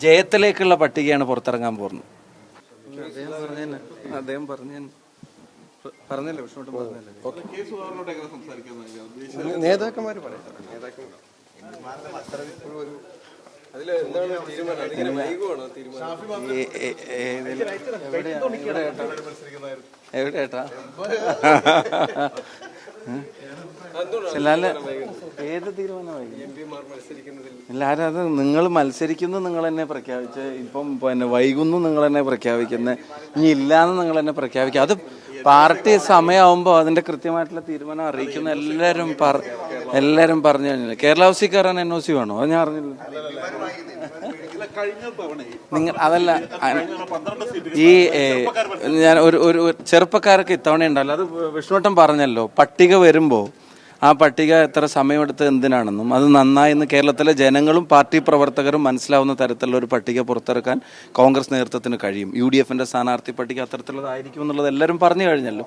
ജയത്തിലേക്കുള്ള പട്ടികയാണ് പുറത്തിറങ്ങാൻ പോകുന്നത്. അദ്ദേഹം പറഞ്ഞല്ലോ നേതാക്കന്മാർ എവിടെയാട്ടാ ഏത് തീരുമാനമായി? എല്ലാവരും അത് നിങ്ങൾ മത്സരിക്കുന്നു, നിങ്ങൾ തന്നെ പ്രഖ്യാപിച്ച് ഇപ്പം പിന്നെ വൈകുന്നു നിങ്ങൾ തന്നെ പ്രഖ്യാപിക്കുന്നത്, ഇനി ഇല്ലാന്ന് നിങ്ങൾ തന്നെ പ്രഖ്യാപിക്കുക. അത് പാർട്ടി സമയമാകുമ്പോൾ അതിന്റെ കൃത്യമായിട്ടുള്ള തീരുമാനം അറിയിക്കുന്ന എല്ലാവരും പറഞ്ഞു കഴിഞ്ഞില്ല. കേരള ഹൗസിൽ കയറാൻ NOC വേണോ? അത് ഞാൻ അറിഞ്ഞില്ല. നിങ്ങൾ അതല്ല, ഈ ഞാൻ ഒരു ചെറുപ്പക്കാരൊക്കെ ഇത്തവണ ഉണ്ടല്ലോ, അത് വിഷ്ണുട്ടൻ പറഞ്ഞല്ലോ, പട്ടിക വരുമ്പോൾ ആ പട്ടിക എത്ര സമയമെടുത്ത് എന്തിനാണെന്നും അത് നന്നായെന്ന് കേരളത്തിലെ ജനങ്ങളും പാർട്ടി പ്രവർത്തകരും മനസ്സിലാവുന്ന തരത്തിലുള്ള ഒരു പട്ടിക പുറത്തിറക്കാൻ കോൺഗ്രസ് നേതൃത്വത്തിന് കഴിയും. UDFന്റെ സ്ഥാനാർത്ഥി പട്ടിക അത്തരത്തിലുള്ളതായിരിക്കും എന്നുള്ളത് എല്ലാവരും പറഞ്ഞു കഴിഞ്ഞല്ലോ.